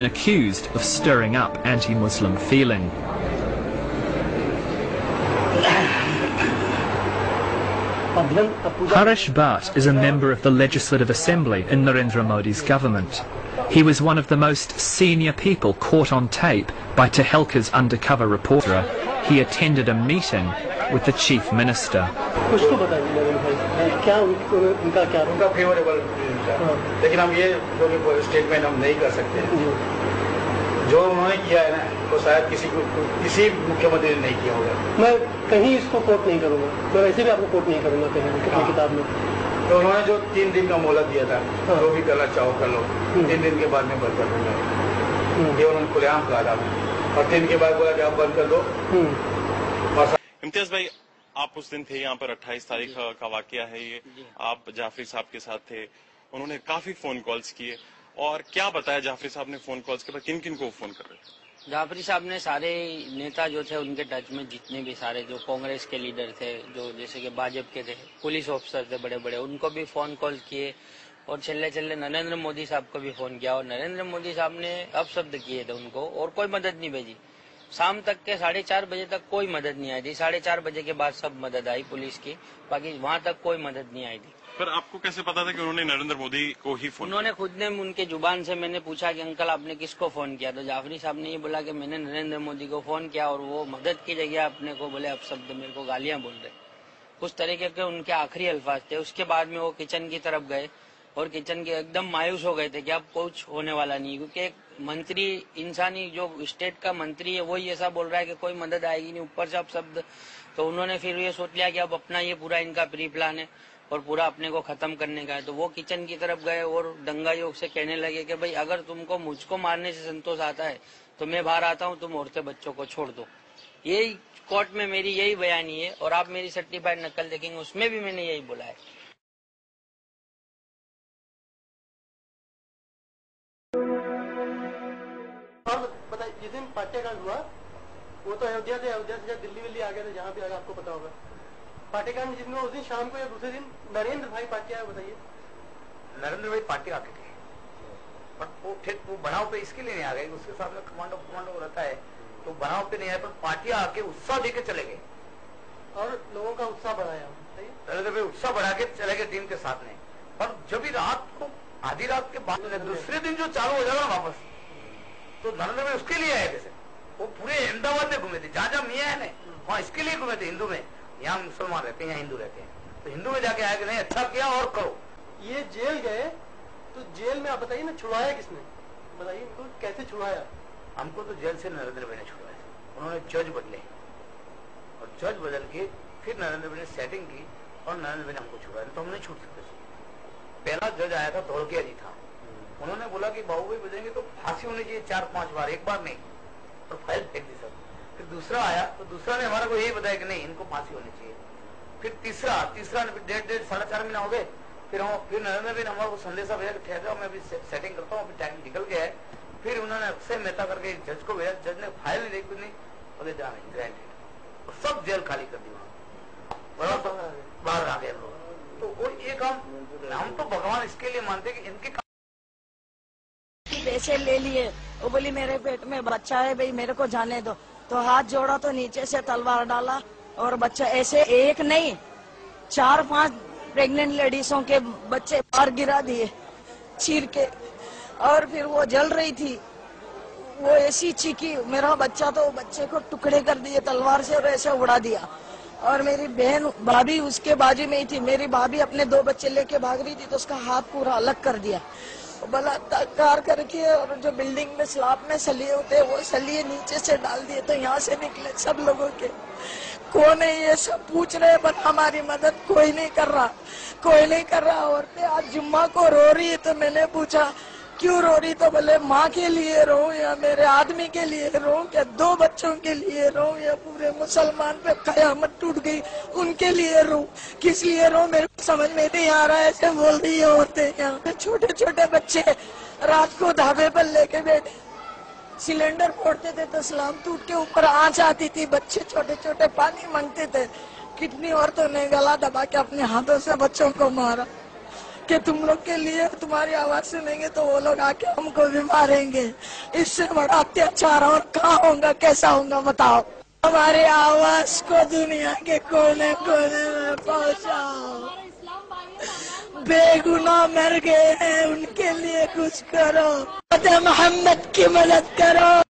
accused of stirring up anti-Muslim feeling. Harish Bhatt is a member of the Legislative Assembly in Narendra Modi's government. He was one of the most senior people caught on tape by Tehelka's undercover reporter. He attended a meeting with the Chief Minister. लेकिन हम ये statement हम नहीं कर सकते। जो उन्होंने किया है ना, तो शायद किसी मुख्यमंत्री ने नहीं किया होगा। मैं कहीं इसको कोट नहीं करूंगा, मैं वैसे भी आपको कोट नहीं करूंगा कहीं किसी किताब में। तो उन्होंने जो 3 दिन का मोहलत दिया था, जो भी करना चाहो कर लो, 3 दिन के बाद में बंद कर दूंगा। ये उन्होंने खुलेआम कहा था, और 3 दिन के बाद बोला कि आप बंद कर दो। इम्तियाज भाई, आप उस दिन थे यहाँ पर, 28 तारीख का वाकया है ये, आप जाफरी साहब के साथ थे, उन्होंने काफी फोन कॉल्स किए, और क्या बताया जाफरी साहब ने फोन कॉल्स के बाद, किन किन को फोन कर रहे थे? जाफरी साहब ने सारे नेता जो थे उनके टच में, जितने भी सारे जो कांग्रेस के लीडर थे, जो जैसे कि भाजपा के थे, पुलिस ऑफिसर थे बड़े बड़े, उनको भी फोन कॉल किए, और चले नरेंद्र मोदी साहब को भी फोन किया, और नरेंद्र मोदी साहब ने अपशब्द किए थे उनको, और कोई मदद नहीं भेजी। शाम तक के 4:30 बजे तक कोई मदद नहीं आई थी। 4:30 बजे के बाद सब मदद आई पुलिस की, बाकी वहाँ तक कोई मदद नहीं आई थी। पर आपको कैसे पता था कि उन्होंने नरेंद्र मोदी को ही फोन? उन्होंने खुद ने, उनके जुबान से मैंने पूछा कि अंकल आपने किसको फोन किया, तो जाफरी साहब ने ये बोला कि मैंने नरेंद्र मोदी को फोन किया, और वो मदद की जगह अपने को बोले अपशब्द, मेरे को गालियां बोल रहे, उस तरीके के उनके आखिरी अल्फाज थे। उसके बाद में वो किचन की तरफ गए, और किचन के एकदम मायूस हो गए थे कि अब कुछ होने वाला नहीं, क्योंकि एक मंत्री, इंसानी जो स्टेट का मंत्री है, वही ऐसा बोल रहा है कि कोई मदद आएगी नहीं, ऊपर से अब शब्द। तो उन्होंने फिर ये सोच लिया कि अब अपना ये पूरा इनका प्री प्लान है और पूरा अपने को खत्म करने का है। तो वो किचन की तरफ गए और दंगा योग से कहने लगे कि भाई अगर तुमको मुझको मारने से संतोष आता है तो मैं बाहर आता हूँ, तुम औरतें बच्चों को छोड़ दो। यही कोर्ट में मेरी यही बयानी है, और आप मेरी सर्टिफाइड नकल देखेंगे, उसमें भी मैंने यही बोला है। बताइए, जिस दिन पाट्याकांड हुआ वो तो अयोध्या से दिल्ली विल्ली आ गए थे, जहाँ भी आगे आपको पता होगा। पाट्याकांड जिस दिन उस दिन शाम को या दूसरे दिन नरेंद्र भाई पाटिया, बताइए। नरेंद्र भाई पाटिया आके थे, पर वो बनाव पे इसके लिए नहीं आ गए, उसके सामने कमांडो रहता है, तो बनाव पे नहीं आए, पर पाटिया आके उत्साह देके चले गए और लोगों का उत्साह बढ़ाया। नरेंद्र भाई उत्साह बढ़ा के चले गए टीम के साथ में। पर जब भी रात को, आधी रात के बाद, दूसरे दिन जो चालू हो जाएगा वापस, तो नरेंद्र भाई उसके लिए आए थे। वो पूरे अहमदाबाद में घूमे थे, जहां मियाँ है ना, वहाँ इसके लिए घूमे थे। हिंदू में, यहाँ मुसलमान रहते हैं, यहाँ हिंदू रहते हैं, तो हिंदू में जाके आए कि नहीं अच्छा किया और करो। ये जेल गए, तो जेल में आप बताइए ना, छुड़ाया किसने, बताइए इनको कैसे छुड़ाया? हमको तो जेल से नरेंद्र भाई ने छुड़ाया। उन्होंने जज बदले, और जज बदल के फिर नरेंद्र भाई ने सेटिंग की, और नरेंद्र भाई ने हमको छुड़ाया, तो हम नहीं छूट सकते। पहला जज आया था, धोलकिया जी था, उन्होंने बोला कि बाबू भाई बजेंगे तो फांसी होनी चाहिए 4-5 बार, एक बार नहीं, और फाइल फेंक दी सब। फिर दूसरा आया, तो दूसरा ने हमारा को यही बताया कि नहीं, इनको फांसी होनी चाहिए। फिर तीसरा ने 1.5 साढ़े 4 महीना हो गए। फिर नरेंद्र भाई ने हमारे को संदेशा भेजा कि ठहर जाओ, मैं अभी सेटिंग करता हूँ, अभी टाइम निकल गया है। फिर उन्होंने अक्षय मेहता करके एक जज को भेजा, जज ने फाइल नहीं देखी, नहीं बोले जाने ग्रांटेड, और सब जेल खाली कर दी, वहां बाहर आ गए लोग। तो वो ये काम, हम तो भगवान इसके लिए मानते कि इनके पैसे ले लिए, वो बोली मेरे पेट में बच्चा है भाई मेरे को जाने दो, तो हाथ जोड़ा तो नीचे से तलवार डाला, और बच्चा ऐसे एक नहीं 4-5 प्रेग्नेंट लेडीजों के बच्चे बाहर गिरा दिए चीर के, और फिर वो जल रही थी, वो ऐसी चीखी, मेरा बच्चा, तो बच्चे को टुकड़े कर दिए तलवार से और ऐसे उड़ा दिया। और मेरी बहन भाभी उसके बाजू में ही थी, मेरी भाभी अपने 2 बच्चे लेके भाग रही थी, तो उसका हाथ पूरा अलग कर दिया बलात्कार करके, और जो बिल्डिंग में स्लैब में सलिए होते हैं वो सलिए नीचे से डाल दिए, तो यहाँ से निकले सब लोगों के। कौन है ये सब पूछ रहे, पर हमारी मदद कोई नहीं कर रहा। औरतें आज जुम्मा को रो रही है, तो मैंने पूछा क्यों रो रही, तो बोले माँ के लिए रो, या मेरे आदमी के लिए रो, या 2 बच्चों के लिए रो, या पूरे मुसलमान पे कयामत टूट गई उनके लिए रो, किस लिए रो मेरे को समझ में नहीं आ रहा है। ऐसे बोल रही है औरतें। यहाँ पे छोटे छोटे बच्चे रात को धाबे पर लेके बैठे, सिलेंडर फोड़ते थे तो स्लाम टूट के ऊपर आंच आती थी, बच्चे छोटे छोटे पानी मांगते थे। कितनी औरतों ने गला दबा के अपने हाथों से बच्चों को मारा, कि तुम लोग के लिए तुम्हारी आवाज सुनेंगे तो वो लोग आके हमको भी मारेंगे। इससे बड़ा अत्याचार और कहाँ होगा, कैसा होगा बताओ। हमारी आवाज को दुनिया के कोने कोने में पहुंचाओ। बेगुनाह मर गए हैं, उनके लिए कुछ करो। मोहम्मद की मदद करो।